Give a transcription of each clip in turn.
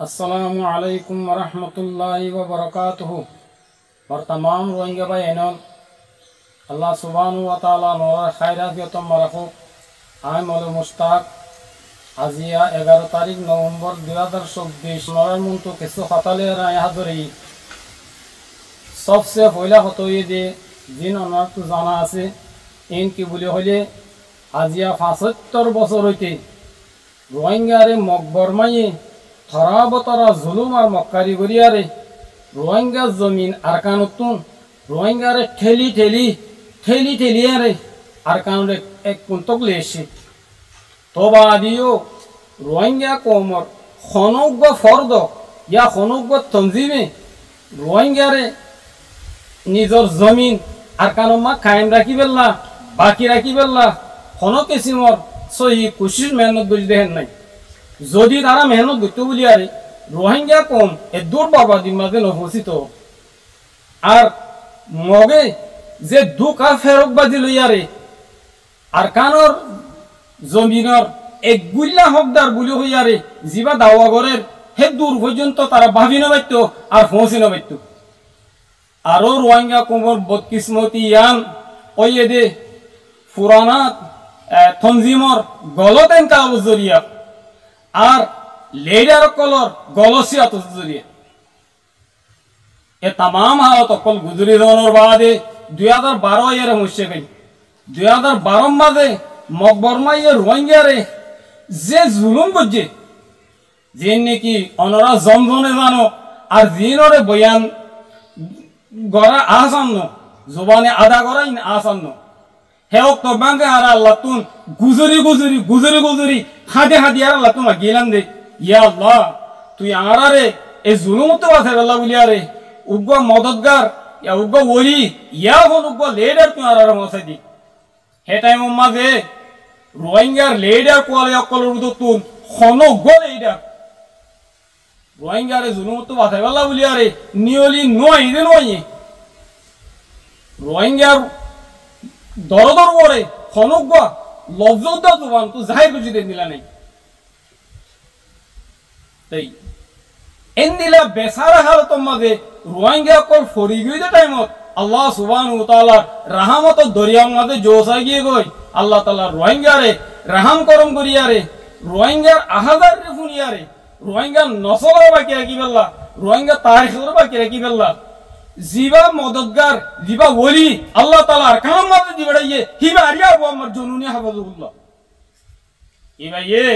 अस्सलामु अलैकुम वरहमतुल्लाहि वबरकातुहु। और तमाम रोहिंग्या भाई एनल अल्लाह सुब्हानाहु व तआला नोर खैरात यतम रखो। आय मौल मुश्ताक আজিয়া 11 তারিখ নভেম্বর 2024 নরের মতো কিছু হতালে রায় হাজরি সবচেয়ে পয়লা হতো যে দিন আমার তো জানা আছে ইন কি বলে হইলে আজিয়া 75 বছর হইতে রোহিঙ্গারে মকবরমাইয়ে থরাবতরা জুলুম আর মক্কারি গরিয়ারে রোহিঙ্গা জমিন আরকানুতুন রোহিঙ্গারে ঠেলি ঠেলি ঠেলি ঠেলিয়ারে আরকানুরে এক কুন্তক লেছে তোবা দিও রোহিঙ্গা কোমর খনক ফর্দ ইয়া খনক তঞ্জিমে রোহিঙ্গারে নিজের জমিন আরকানুমা কায়েম রাখি বেল্লা বাকি রাখি বেল্লা খনক কিসিমর সহি কোশিশ মেহনত বুঝ দেখেন নাই। যদি তারা মেহনত করতে বলি আরে রোহিঙ্গা কম এ দূর বরবাদির মাঝে নফসিত আর মগে যে দুকা ফেরকবাজি লইয়ারে আর কানর জমিনের এক গুল্লা হকদার বলি হইয়ারে জিবা দাওয়া ঘরের হে দূর পর্যন্ত তারা ভাবি নবাইত আর পৌঁছি নবাইত। আরো রোহিঙ্গা কোমর বদকিসমতি ইয়ান ওই দে পুরানাত তঞ্জিমর গলতেন কাগজ জরিয়া আর লেডার কলর গলসিয়াত জরিয়া এ तमाम হালত অকল গুজরি দনের বাদে 2012 এর মুশে গই 2012 মাঝে মকবরমাইয়ে রোহিঙ্গারে যে জুলুম করছে যে নাকি অনরা জমজনে জানো আর জিনরে বয়ান গড়া আসান্ন জবানে আদা করাই আসান্ন হেওক তো বাঙ্গে আর আল্লাহ তুন গুজরি গুজরি গুজরি গুজরি হাদে হাদি আর আল্লাহ তুমা গেলাম দে ইয়া আল্লাহ তুই আরারে এ জুলুম তো আছে আল্লাহ বলিয়ারে উগ্র মদতগার ইয়া উগ্র ওলি ইয়া হল উগ্র লেডার তুই আরারে মসাই দি হে টাইম মাঝে রোহিঙ্গার লেডার কোয়ালে অকল উদ তুন খনক লেডার রোহিঙ্গারে জুলুম তো আছে আল্লাহ বলিয়ারে নিয়লি নয় দে নয় রোহিঙ্গার দরদর করে খনক লজ্জা জবান তো জাহির করে দিতে দিলা নাই তাই এন দিলা বেসারা হালত মাঝে রোহিঙ্গা কল ফরি গইতে টাইমত আল্লাহ সুবহানাহু ওয়া তাআলা রহমত দরিয়া মাঝে জোসা গিয়ে গই আল্লাহ তাআলা রোহিঙ্গারে রহম করম করিয়ারে রোহিঙ্গার আহাজার রে ফুনিয়ারে রোহিঙ্গা নসলের বাকি রাখি বেল্লা রোহিঙ্গা তারিখের বাকি রাখি বেল্লা জিবা মদতগার জিবা ওলি আল্লাহ তাআলা আর কাম মাঝে দিবড়াইয়ে হিবা আরিয়া আমার জনুনি হাফাজুল্লাহ ইবাইয়ে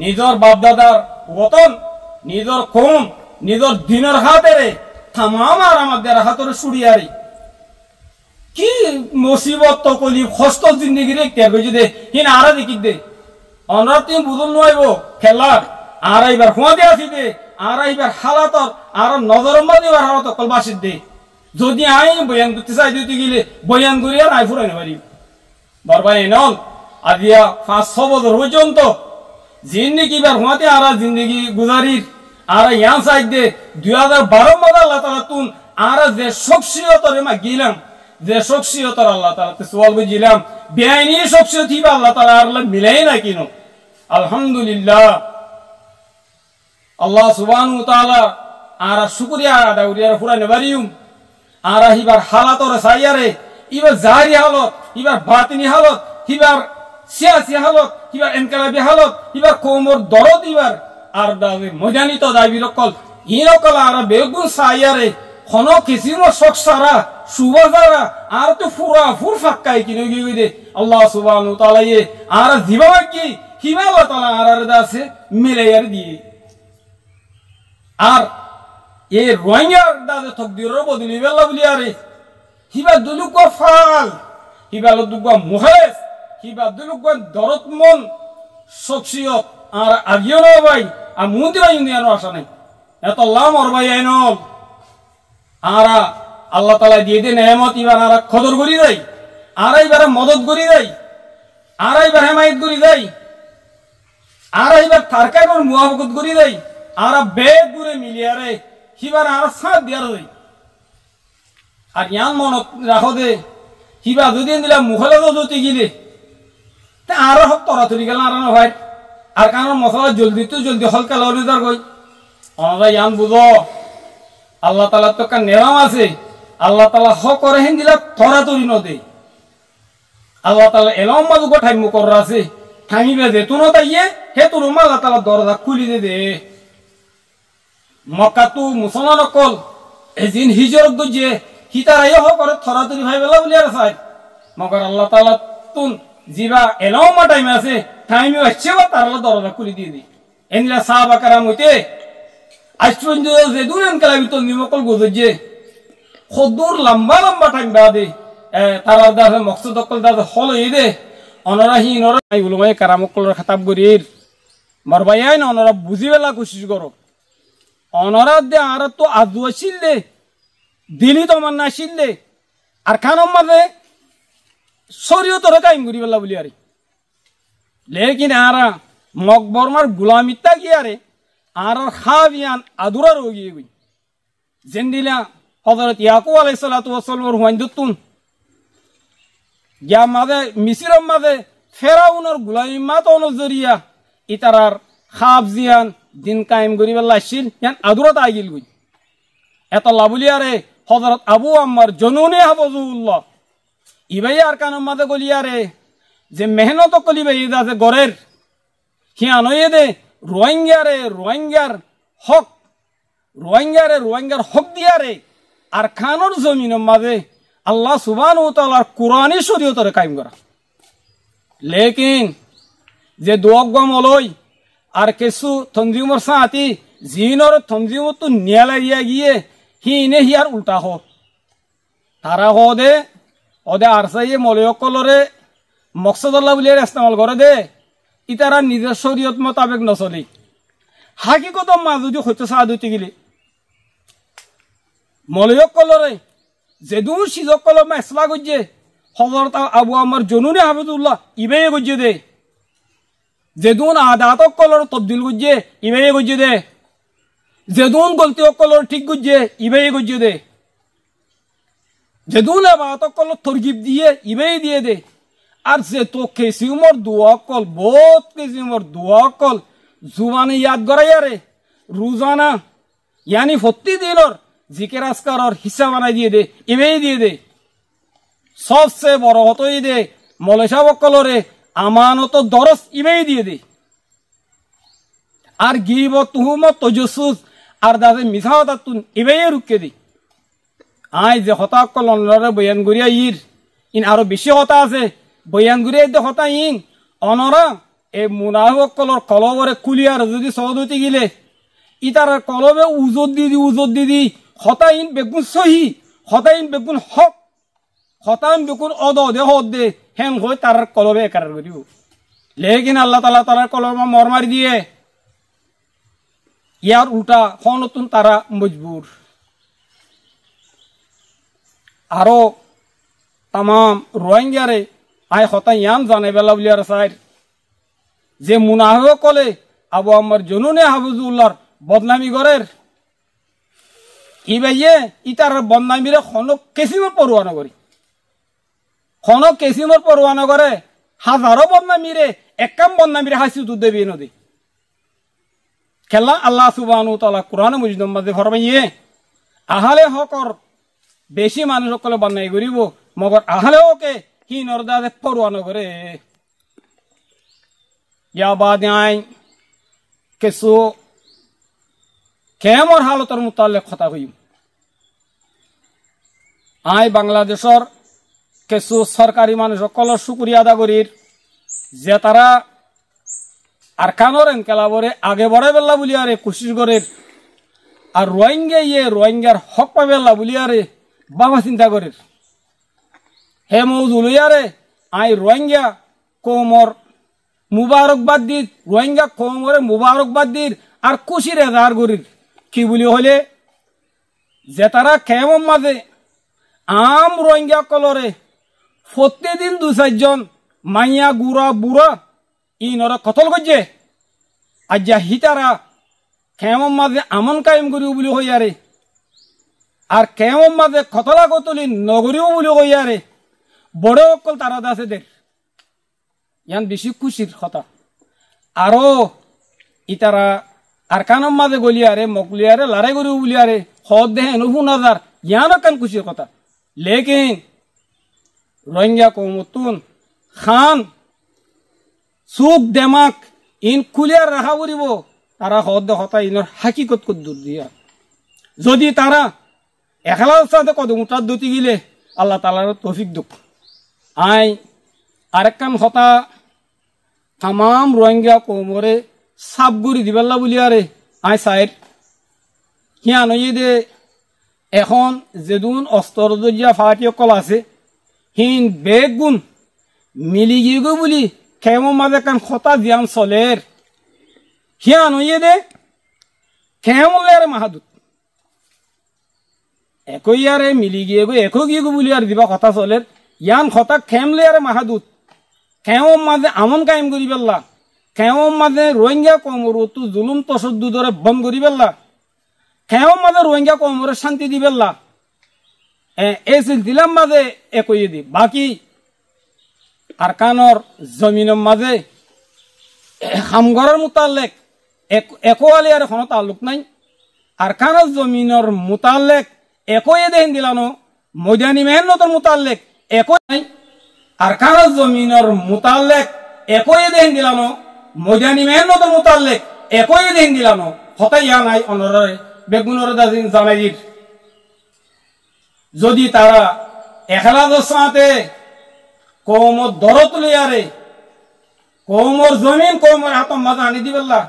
নিজর বাপ দাদার ওতন নিজর কম নিজর দিনের হাতেরে तमाम আর আমাদের হাতেরে সুড়িয়ারি কি মুসিবত তো কলি কষ্ট জিন্দেগি রে কে গজি দে হিন আরা দেখি দে অনর তিন বুঝল নইবো খেলা আর এবার হুয়া দে আসি দে আর এবার হালাত আর নজর মাদি আর হালাত কলবাসি দে যদি আই বয়ান করতে চাই দিতে গেলে বয়ান করিয়া নাই ফুরাইতে পারি বরবাই নল আজিয়া 5-6 বছর পর্যন্ত জিন্দেগি বার হুয়াতে আর জিন্দেগি গুজারির আর ইয়ান সাইড দে 2012 মাদা আল্লাহ তাআলা তুন আর যে শখসিয়তরে মা গিলাম যে শখসিয়তর আল্লাহ তাআলা তে সওয়াল বুঝিলাম বেআইনি শখসিয়ত হিবা আল্লাহ তাআলা আর মিলাই না কিনো আলহামদুলিল্লাহ আল্লাহ সুবহানাহু ওয়া তাআলা আর শুকরিয়া আদা করিয়া ফুরানে বারিউম আর হিবার হালাতরে সাইয়ারে ইবা জারি হালত ইবার বাতিনি হালত হিবার সিয়াসি হালত হিবার ইনকালাবি হালত হিবার কোমর দরদ ইবার আর দাবি মজানি তো দাবি রকল ইরকল আর বেগুন সাইয়ারে খন কিসিম শখসারা সুবাজারা আর তো ফুরা ফুর ফাক্কাই কিনো গই দে আল্লাহ সুবহানাহু ওয়া তাআলা এ আর জিবা কি হিবা আল্লাহ তাআলা আর দাসে মিলাইয়ার দিয়ে আর এ রোহিঙ্গার দাদে তকদিরের বদলি বেলা বলি আরে হিবা দুলুক ফাল হিবা দুলুক মুখলেস হিবা দুলুক দরদমন শখসিয়ত আর আগিও না ভাই আর মুদিরা ইন্ডিয়ানো আসা নাই এত লাম আর ভাই আইনল আর আল্লাহ তাআলা দিয়ে দে নেয়ামত ইবার আর কদর করি দেই আর এবারে মদত করি দেই আর এবারে হেমায়েত করি দেই আর এবার তারকার মুআফাকত করি দেই আর বেদ দূরে মিলিয়ারে হিবার আর সাথ দিয়ার দেই আর ইয়ান মনত রাখো দে হিবা যদি দিলা মুখলে যদি গিলে তা আর হক তরাতরি গেল আর না ভাই আর কারণ মশলা জলদি তো জলদি হলকা লড়ে দার কই আমরা ইয়ান বুঝো আল্লাহ তাআলা তো কার নেরাম আছে আল্লাহ তাআলা হ করে হেন দিলা থরা তরি নদে আল্লাহ তাআলা এলম মাদু গো টাইম মুকরর আছে থামিবে যে তুনো তাইয়ে হে তোর আল্লাহ তাআলা দরজা খুলি দে মক্কা তু মুসলমান কল এজিন হিজরত গজে হিতারাই হ করে থরা তরি ভাই বেলা বলি আর সাই মগর আল্লাহ তাআলা তুন জিবা এলম মা টাইম আছে টাইমে আসছে বা তার দরজা খুলি দিয়ে দি এনলা সাহাবা کرام হইতে আশ্চর্য যে দুরেন কালাবি তো নিমকল গজে খদুর লম্বা লম্বা টাইম বাদে তারা দাহে মকসদ কল দাদা হল ইদে অনরাহি নরাই উলমায়ে کرام কলর খতাব গরির মারবায়াই না অনরা বুঝিবেলা কোশিশ করো অনরা দে আর তো আজু আসিল দে দিলি তো মান আসিল দে আর খানম মাঝে শরীয়তর কায়েম করিবেলা বলি আরে লেকিন আরা মকবরমার গুলামিতা গিয়ারে আর খাবিয়ান আদুরা রোগী গই জেন্দিলা হযরত ইয়াকুব আলাইহিস সালাতু ওয়াস সালামের হুয়াইন্দুতুন গিয়া মাঝে মিসিরম মাঝে ফেরাউনের গুলামিমাত অনুজরিয়া ইতারার খাব জিয়ান দিন কায়েম করিবেলা আসিল ইয়ান আদুরা তাইগিল গই এত লাবুলিয়ারে হযরত আবু আম্মার জনুনে হাফজুল্লাহ ইবাই আর কানম মাঝে গলিয়ারে যে মেহনত কলিবে ঈদ আছে গরের হিয়ানয়ে দে রোহিঙ্গার হক দিয়ারে আর খানোর জমিনের মাঝে আল্লাহ সুবহানাহু ওয়া তাআলার কুরআনী শরীয়তরে কায়েম করা লেকিন যে দুয়াগম অলই আর কিছু তনজিমর সাথী জিনর তনজিমত তো নিয়ালাইয়া গিয়ে হিনে হিয়ার উল্টা হ তারা হদে ওদে আরসাইয়ে মলয়কলরে মকসদুল্লাহ বলে ইস্তেমাল করে দে ইতারা নিজের শরীয়ত মোতাবেক নচলি হাকিকত মা যদি হইতে সাদ হইতে গেলে মলয়কলরে যেদু সিজকল মেসলা গজ্জে হযরত আবু আম্মার জনুনে হাফিজুল্লাহ ইবে গজ্জে দে যেদুন আদাত কলর তবদিল গজ্জে ইবে গজ্জে দে যেদুন গলতি কলর ঠিক গজ্জে ইবে গজ্জে দে যেদুন আবাত কলর তরগিব দিয়ে ইবে দিয়ে দে আর যে তো কেসিউমর দোয়া কল বহুত কেসিউমর দোয়া কল জুবানে ইয়াদ করাইয়ারে রোজানা ইয়ানি প্রতিদিনের জিকির আসকারর হিসাব বানাই দিয়ে দে ইবেই দিয়ে দে সবচেয়ে বড় হতই দে মলেশা বকলরে আমানত দরস ইবেই দিয়ে দে আর গিবত তুহুমত তজসুস আর দাদে মিসাওয়াতাতুন ইবেই রুকে দে আই যে হতা কলনরে বয়ান করিয়া ইন আরো বেশি হতা আছে বয়ান করিয়া দে হতা ইন অনরা এ মুনাফিক কলর কলবরে কুলিয়ার যদি সহদতি গিলে ইতার কলবে উজত দিদি হতা ইন বেগুন সহি হতা ইন বেগুন হক হতা ইন বেগুন অদে হদ দে হেন হই তার কলবে একার করিব লেকিন আল্লাহ তাআলা তার কলমা মর মারি দিয়ে ইয়ার উল্টা হনতুন তারা মজবুর আরো তাম রোহিঙ্গারে আই হতা ইয়ান জানে বেলা বলিয়ার সাইড যে মুনাফিক কলে আবু আম্মার জনুনে হাফিজুল্লাহর বদনামি গরের ইবাইয়ে ইতার বদনামিরে খনক কেসিমর পরোয়ানা করি খনক কেসিমর পরোয়ানা করে হাজারো বদনামিরে একাম বদনামিরে হাসি তো দেবি নদী খেলা আল্লাহ সুবহানাহু ওয়া তাআলা কুরআনে মুজিদর মাঝে ফরমাইয়ে আহলে হকর বেশি মানুষ সকলে বদনামি করিব মগর আহলে ওকে হি নরদাদে পরোয়ানা করে ইয়া বাদাই কেসু কেমর হালতর মুতাল্লিক কথা হইম আই বাংলাদেশর কিছু সরকারি মানুষ সকলের শুকরিয়া আদা করির যে তারা আর কানোর এনকেলাবরে আগে বড়াই বেলা বলিয়ারে কোশিশ করের আর রোহিঙ্গার হক পাবেলা বলিয়ারে বাবা চিন্তা করের হে মৌজুলিয়ারে আই রোহিঙ্গা কোমর মুবারকবাদ দির রোহিঙ্গা কোমরে মুবারকবাদ দির আর খুশির এজাহার করির কি বলি হলে যে তারা কেমন মাঝে আম রোহিঙ্গা কলরে প্রতিদিন 2-4 জন মাইয়া গুড়া বুড়া ইনরা কতল করছে আর যা হিতারা কেমন মাঝে আমন কায়েম করিব বলি হইয়ারে আর কেমন মাঝে কতলা কতলি নগরীও বলি হইয়ারে বড় অকল তারা দাসে দের ইয়ান বেশি খুশির কথা আরো ইতারা আর কানম মাঝে গলিয়ারে মকলিয়ারে লড়াই করি বলিয়ারে হদ দেহে নুফু নাজার ইয়ান কান খুশির কথা লেকিন রোহিঙ্গা কৌমতুন খান সুখ দেমাক ইন খুলিয়ার রাখা করিব তারা হদ হতা ইনর হাকিকত কত দূর দিয়া যদি তারা এখলার সাথে কত উঠার দুটি গিলে আল্লাহ তালার তৌফিক দুঃখ আই আরেকখান হতা তাম রোহিঙ্গা কৌমরে সাপ গুড়ি দিবেল্লা বলিয়ারে আই সাইড হিয়া নই দে এখন যেদুন অস্ত্র দরিয়া ফাটি অকল আছে হিন বেগুন মিলি গিয়ে গো বলি কেমন মাঝে কান খতা দিয়ান চলের হিয়া নই দে কেমন লেয়ারে মাহাদুত একই আরে মিলি গিয়ে গো একো গিয়ে গো বলি আর দিবা কথা চলের ইয়ান খতা খেম লেয়ারে মাহাদুত কেমন মাঝে আমন কায়েম করি পেল্লা কেমন মাঝে রোহিঙ্গা কমর তু জুলুম তসদ্দুদরে বন্ধ করি পেল্লা কেমন মাঝে রোহিঙ্গা কমরে শান্তি দি পেল্লা এই সিলসিলার মাঝে একই দি বাকি আর কানর জমিনের মাঝে হামগরের মোতালেক একো আলি আর কোনো তাল্লুক নাই আর কানর জমিনের মোতালেক একই দেন দিলানো ময়দানি মেহনতর মোতালেক একই নাই আর কানর জমিনের মোতালেক একই দেন দিলানো ময়দানি মেহনতর মোতালেক একই দেন দিলানো হতাই ইয়া নাই অনরে বেগুনের দাজিন জানাইর যদি তারা একলা দশাতে কৌমর দরত লিয়ারে কৌমর জমিন কৌমর হাতম মাঝে আনি দিবেল্লা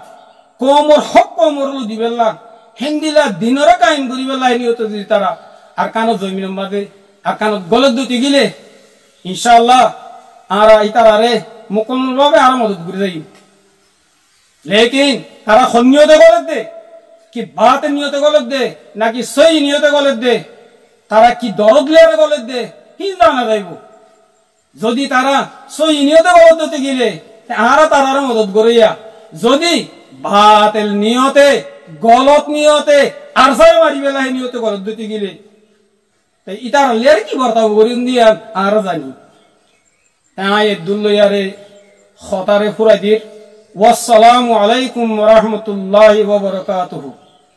কৌমর হক কৌমর দিবেল্লা হিন্দিলা দিনরে কায়েম করিবেল্লা নিয়ত যদি তারা আর কানো জমিনের মাঝে আর কানো গলত দুটি গিলে ইনশাআল্লাহ আর ইতারারে মুকম্মল ভাবে আর মদত করে যাই লেকিন তারা নিয়তে গলত দে কি বাতে নিয়তে গলত দে নাকি সই নিয়তে গলত দে তারা কি দরদ লিয়ারে গলত দে কি জানা যাইব যদি তারা সই নিয়তে গলত দিতে গেলে আর তারার মদত করিয়া যদি বাতেল নিয়তে গলত নিয়তে আর সাই মারি বেলা নিয়তে গলত দিতে গেলে ইতার লিয়ার কি বর্তাব করিন দিয়া আর জানি তাই দুল্লয়ারে খতারে ফুরাই দির ওয়াসসালামু আলাইকুম ওয়া রাহমাতুল্লাহি ওয়া বারাকাতুহু।